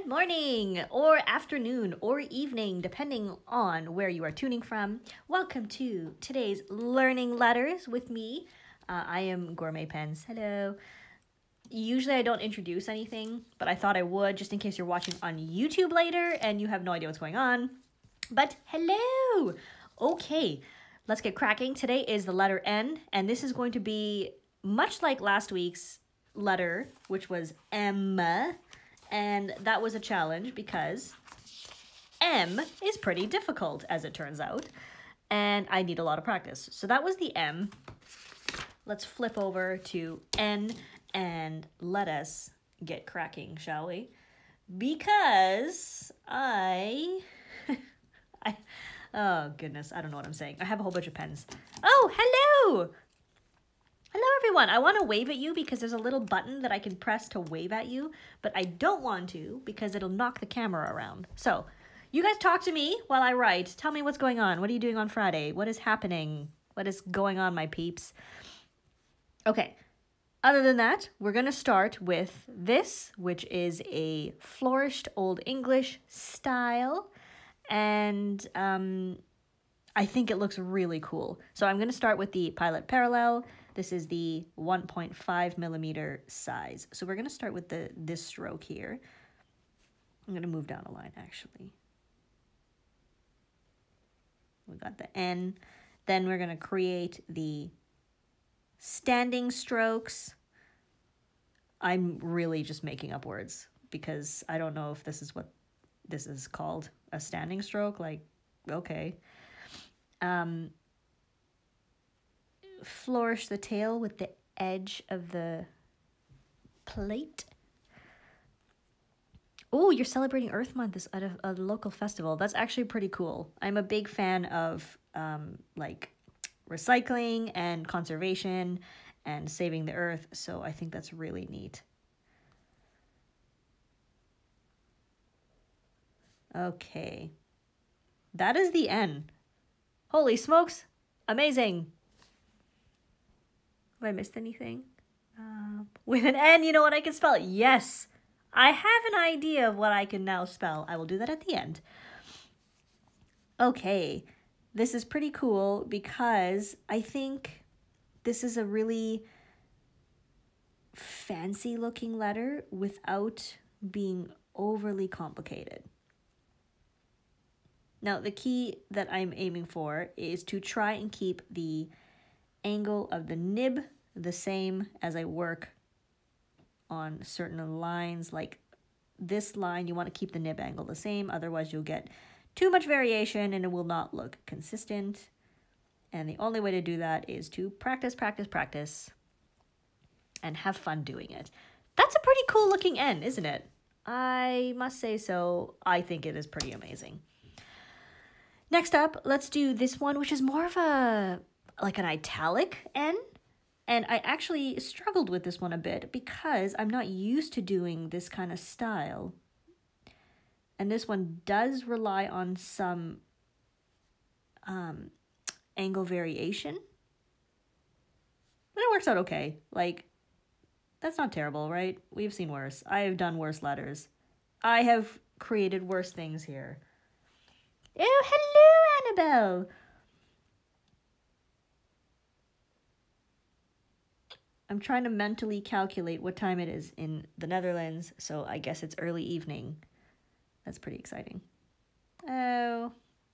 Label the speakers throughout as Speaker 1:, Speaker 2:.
Speaker 1: morning, or afternoon, or evening, depending on where you are tuning from. Welcome to today's Learning Letters with me. I am Gourmet Pens. Hello. Usually I don't introduce anything, but I thought I would just in case you're watching on YouTube later and you have no idea what's going on. But hello! Okay, let's get cracking. Today is the letter N, and this is going to be much like last week's letter, which was M. And that was a challenge because M is pretty difficult, as it turns out. And I need a lot of practice. So that was the M. Let's flip over to N and let us get cracking, shall we? Because oh goodness, I don't know what I'm saying. I have a whole bunch of pens. Oh, hello! Hello, everyone. I want to wave at you because there's a little button that I can press to wave at you, but I don't want to because it'll knock the camera around. So you guys talk to me while I write. Tell me what's going on. What are you doing on Friday? What is happening? What is going on, my peeps? Okay. Other than that, we're going to start with this, which is a flourished Old English style. And I think it looks really cool. So I'm going to start with the Pilot Parallel. This is the 1.5 millimeter size. So we're going to start with this stroke here. I'm going to move down a line, actually. We got the N. Then we're going to create the standing strokes. I'm really just making up words because I don't know if this is what this is called. A standing stroke? Like, okay. Flourish the tail with the edge of the plate. Oh, you're celebrating Earth Month at a local festival. That's actually pretty cool. I'm a big fan of like recycling and conservation and saving the earth, so I think that's really neat. Okay. That is the N. Holy smokes. Amazing. Have I missed anything? With an N, you know what I can spell? Yes. I have an idea of what I can now spell. I will do that at the end. Okay. This is pretty cool because I think this is a really fancy looking letter without being overly complicated. Now, the key that I'm aiming for is to try and keep the angle of the nib the same as I work on certain lines. Like this line, you want to keep the nib angle the same, otherwise you'll get too much variation and it will not look consistent. And the only way to do that is to practice, practice, practice, and have fun doing it. That's a pretty cool looking N, isn't it? I must say so. I think it is pretty amazing. Next up, let's do this one, which is more of an italic N. And I actually struggled with this one a bit because I'm not used to doing this kind of style. And this one does rely on some angle variation. But it works out okay. Like, that's not terrible, right? We've seen worse. I have done worse letters. I have created worse things here. Oh, hello, Annabelle. I'm trying to mentally calculate what time it is in the Netherlands, so I guess it's early evening. That's pretty exciting. Oh,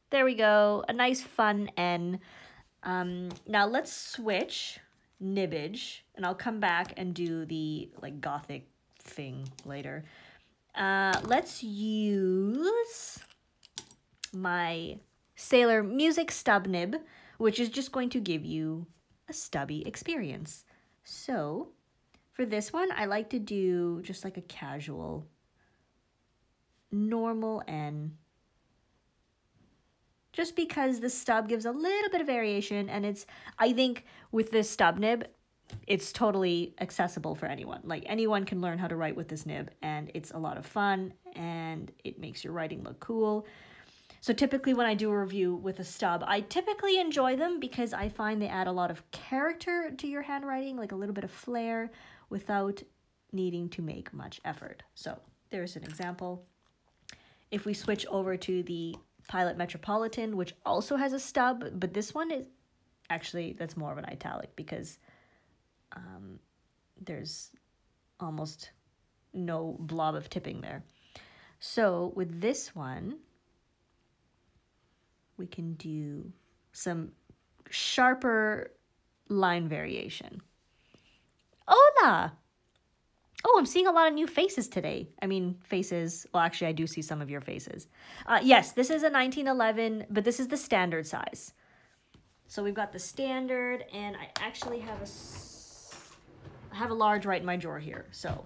Speaker 1: there we go. A nice fun N. Now let's switch nibbage, and I'll come back and do the gothic thing later. Let's use my Sailor Music stub nib, which is just going to give you a stubby experience. So for this one, I like to do just like a casual, normal N. Just because the stub gives a little bit of variation, and I think with this stub nib, it's totally accessible for anyone. Like anyone can learn how to write with this nib, and it's a lot of fun, and it makes your writing look cool. So typically when I do a review with a stub, I typically enjoy them because I find they add a lot of character to your handwriting, like a little bit of flair without needing to make much effort. So there's an example. If we switch over to the Pilot Metropolitan, which also has a stub, but this one is actually, that's more of an italic because there's almost no blob of tipping there. So with this one, we can do some sharper line variation. Hola! Oh, I'm seeing a lot of new faces today. I mean, faces. Well, actually, I do see some of your faces. Yes, this is a 1911, but this is the standard size. So we've got the standard, and I actually have a large right in my drawer here. So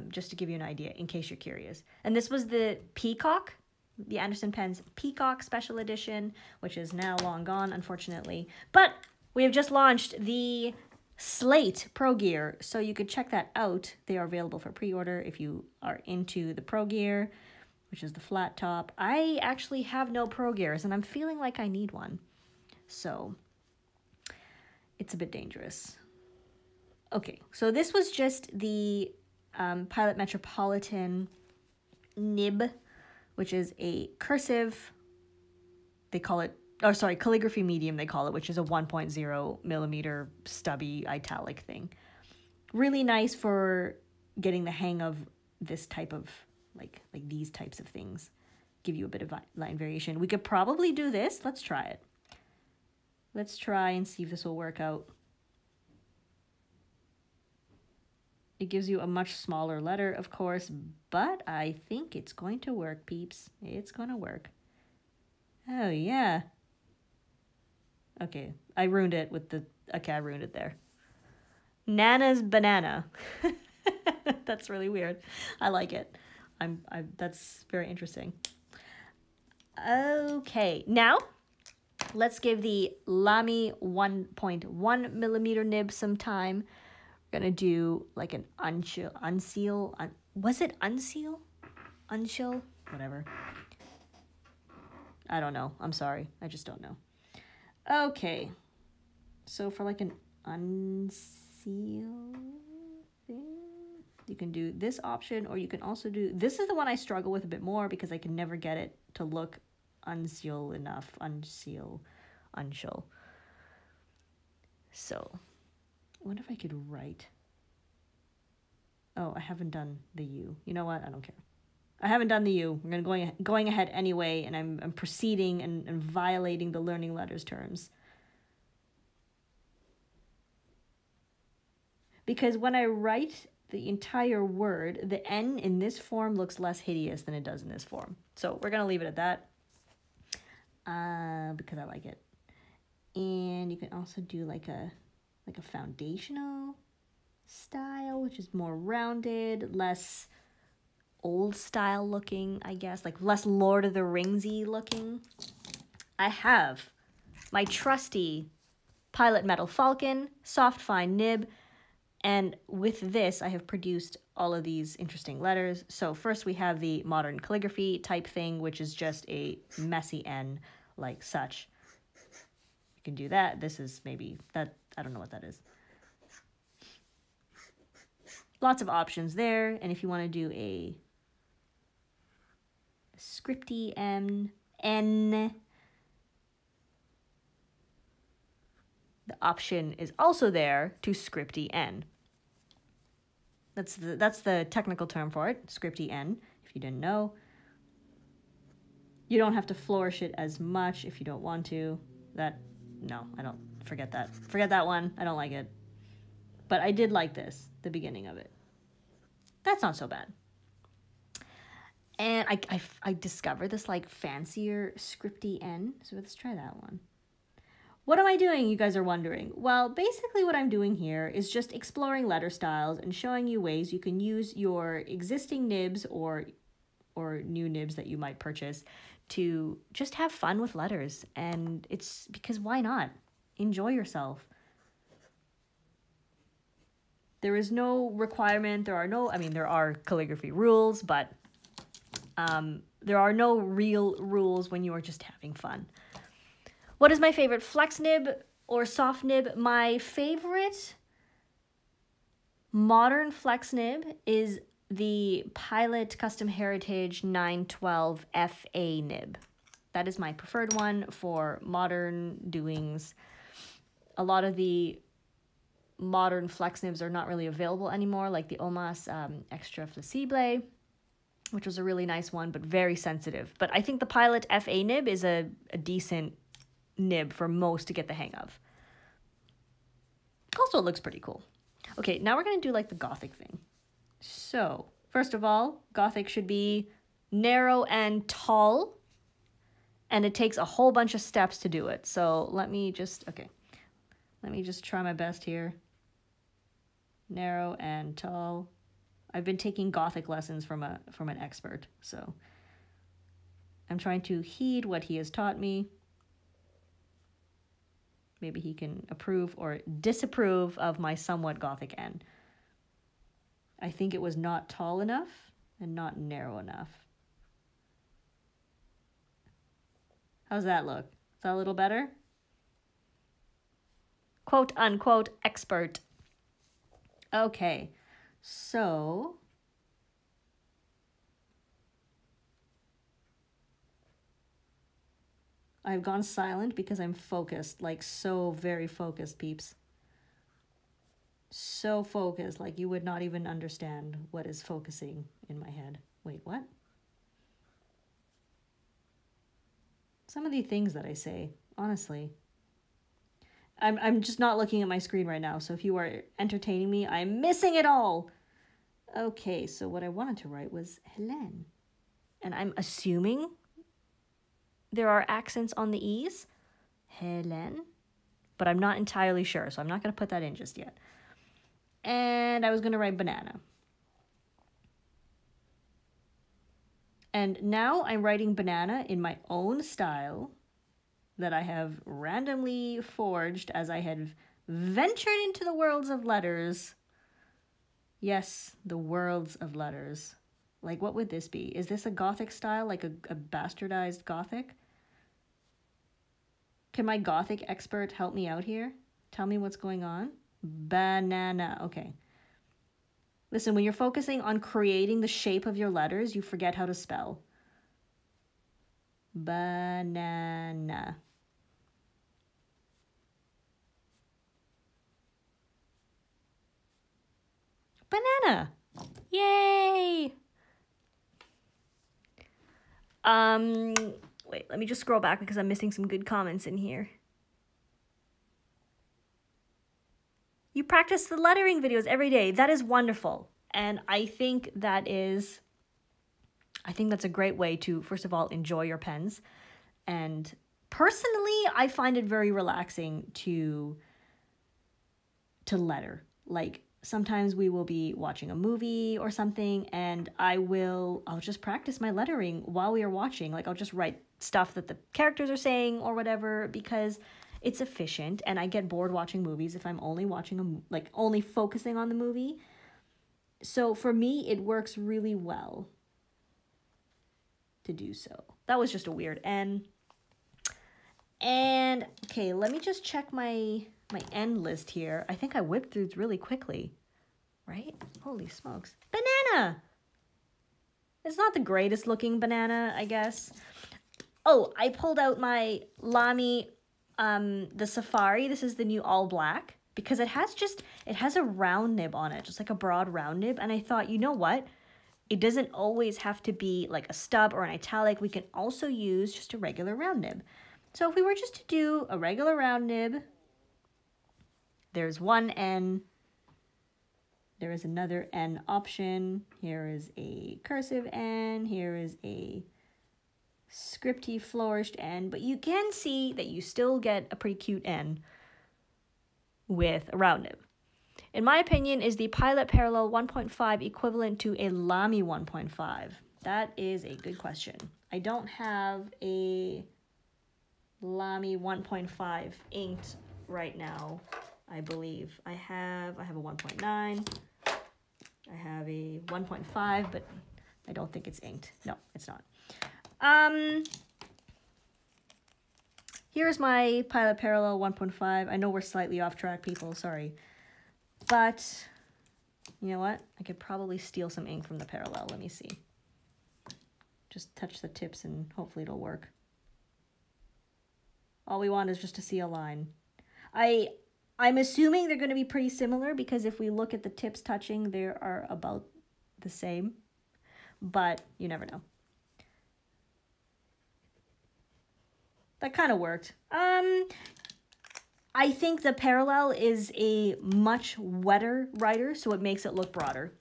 Speaker 1: just to give you an idea, in case you're curious. And this was the Peacock, the Anderson Pens Peacock Special Edition, which is now long gone, unfortunately. But we have just launched the Slate Pro Gear, so you could check that out. They are available for pre-order if you are into the Pro Gear, which is the flat top. I actually have no Pro Gears, and I'm feeling like I need one. So it's a bit dangerous. Okay, so this was just the Pilot Metropolitan nib, which is a cursive, they call it, oh sorry, calligraphy medium they call it, which is a 1.0 millimeter stubby italic thing. Really nice for getting the hang of this type of, like these types of things. Give you a bit of line variation. We could probably do this. Let's try it. Let's try and see if this will work out. It gives you a much smaller letter, of course, but I think it's going to work, peeps. It's going to work. Oh, yeah. Okay, I ruined it with the... Okay, I ruined it there. Nana's banana. That's really weird. I like it. That's very interesting. Okay, now let's give the Lamy 1.1 millimeter nib some time. We're gonna do like an unseal. Was it unseal? Unchill? Whatever. I don't know. I'm sorry. I just don't know. Okay. So for like an unseal thing, you can do this option, or you can also do, this is the one I struggle with a bit more because I can never get it to look unseal enough. Unseal. So, what if I could write? Oh, I haven't done the U. You know what? I don't care. I haven't done the U. We're going ahead anyway, and I'm proceeding and violating the learning letters terms. Because when I write the entire word, the N in this form looks less hideous than it does in this form. So we're gonna leave it at that because I like it. And you can also do like a foundational style, which is more rounded, less old style looking, I guess, like less Lord of the Ringsy looking. I have my trusty Pilot Metal Falcon soft fine nib, and with this I have produced all of these interesting letters. So first we have the modern calligraphy type thing, which is just a messy N like such. You can do that. This is maybe that, I don't know what that is. Lots of options there. And if you want to do a scripty N, the option is also there to scripty N. That's the technical term for it, scripty N, if you didn't know. You don't have to flourish it as much if you don't want to. No, I don't, forget that. Forget that one, I don't like it. But I did like this, the beginning of it. That's not so bad. And I discovered this like fancier scripty N, so let's try that one. What am I doing, you guys are wondering? Well, basically what I'm doing here is just exploring letter styles and showing you ways you can use your existing nibs or new nibs that you might purchase to just have fun with letters. And it's because why not? Enjoy yourself. There is no requirement, there are calligraphy rules, but there are no real rules when you are just having fun. What is my favorite flex nib or soft nib? My favorite modern flex nib is the Pilot Custom Heritage 912 FA nib. That is my preferred one for modern doings. A lot of the modern flex nibs are not really available anymore, like the Omas Extra Flexible, which was a really nice one, but very sensitive. But I think the Pilot FA nib is a decent nib for most to get the hang of. Also, it looks pretty cool. Okay, now we're going to do like the Gothic thing. So, first of all, Gothic should be narrow and tall, and it takes a whole bunch of steps to do it. So let me just try my best here. Narrow and tall. I've been taking Gothic lessons from an expert, so I'm trying to heed what he has taught me. Maybe he can approve or disapprove of my somewhat Gothic end. I think it was not tall enough and not narrow enough. How's that look? Is that a little better? Quote unquote expert. Okay, so I've gone silent because I'm focused, like so very focused, peeps. So focused, like you would not even understand what is focusing in my head. Wait, what? Some of the things that I say, honestly. I'm just not looking at my screen right now, so if you are entertaining me, I'm missing it all. Okay, so what I wanted to write was Hélène. And I'm assuming there are accents on the E's. Hélène. But I'm not entirely sure, so I'm not going to put that in just yet. And I was going to write banana. And now I'm writing banana in my own style that I have randomly forged as I had ventured into the worlds of letters. Yes, the worlds of letters. Like, what would this be? Is this a Gothic style, like a bastardized Gothic? Can my Gothic expert help me out here? Tell me what's going on. Banana. Okay. Listen, when you're focusing on creating the shape of your letters, you forget how to spell. Banana. Banana. Yay! Wait, let me just scroll back because I'm missing some good comments in here. You practice the lettering videos every day. That is wonderful. And I think that's a great way to, first of all, enjoy your pens. And personally, I find it very relaxing to letter. Like, sometimes we will be watching a movie or something, and I'll just practice my lettering while we are watching. Like, I'll just write stuff that the characters are saying or whatever, because it's efficient, and I get bored watching movies if I'm only watching only focusing on the movie. So for me, it works really well to do so. That was just a weird N. And okay, let me just check my N list here. I think I whipped through really quickly, right? Holy smokes. Banana! It's not the greatest looking banana, I guess. Oh, I pulled out my Lamy, the Safari. This is the new all black, because it has a round nib on it, just like a broad round nib. And I thought, you know what? It doesn't always have to be like a stub or an italic. We can also use just a regular round nib. So if we were just to do a regular round nib, there's one N. There is another N option. Here is a cursive N. Here is a scripty flourished N. But you can see that you still get a pretty cute N with a round nib. In my opinion, is the Pilot Parallel 1.5 equivalent to a Lamy 1.5? That is a good question. I don't have a Lamy 1.5 inked right now, I believe. I have a 1.9. I have a 1.5, but I don't think it's inked. No, it's not. Here's my Pilot Parallel 1.5. I know we're slightly off track, people, sorry. But You know what? I could probably steal some ink from the parallel. Let me see. Just touch the tips and hopefully it'll work. All we want is just to see a line. I'm assuming they're going to be pretty similar because if we look at the tips touching, they are about the same. But you never know. That kind of worked. I think the parallel is a much wetter writer, so it makes it look broader.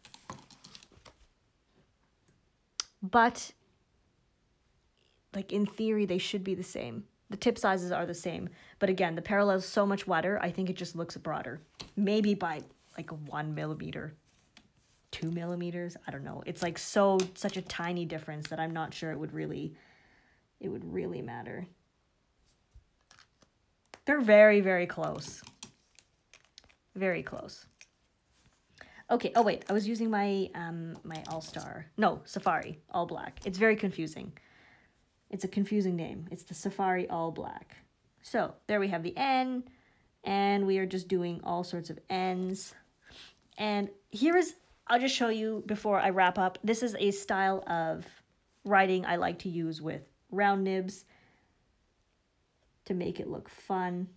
Speaker 1: But, like, in theory, they should be the same. The tip sizes are the same. But again, the parallel is so much wetter, I think it just looks broader. Maybe by, like, 1 millimeter, 2 millimeters. I don't know. It's, like, such a tiny difference that I'm not sure it would really matter. They're very, very close. Very close. Okay, oh wait, I was using my my All-Star. No, Safari, all black. It's very confusing. It's a confusing name. It's the Safari all black. So, there we have the N, and we are just doing all sorts of N's. And I'll just show you before I wrap up. This is a style of writing I like to use with round nibs to make it look fun.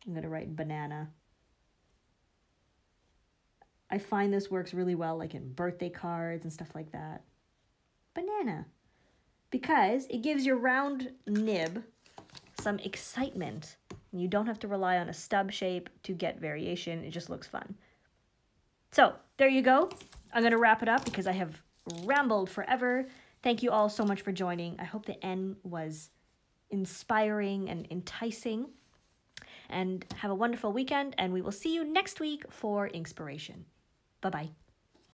Speaker 1: I'm going to write banana. I find this works really well like in birthday cards and stuff like that. Banana. Because it gives your round nib some excitement. You don't have to rely on a stub shape to get variation. It just looks fun. So, there you go. I'm going to wrap it up because I have rambled forever. Thank you all so much for joining. I hope the N was inspiring and enticing. And have a wonderful weekend, and we will see you next week for Inkspiration. Bye-bye.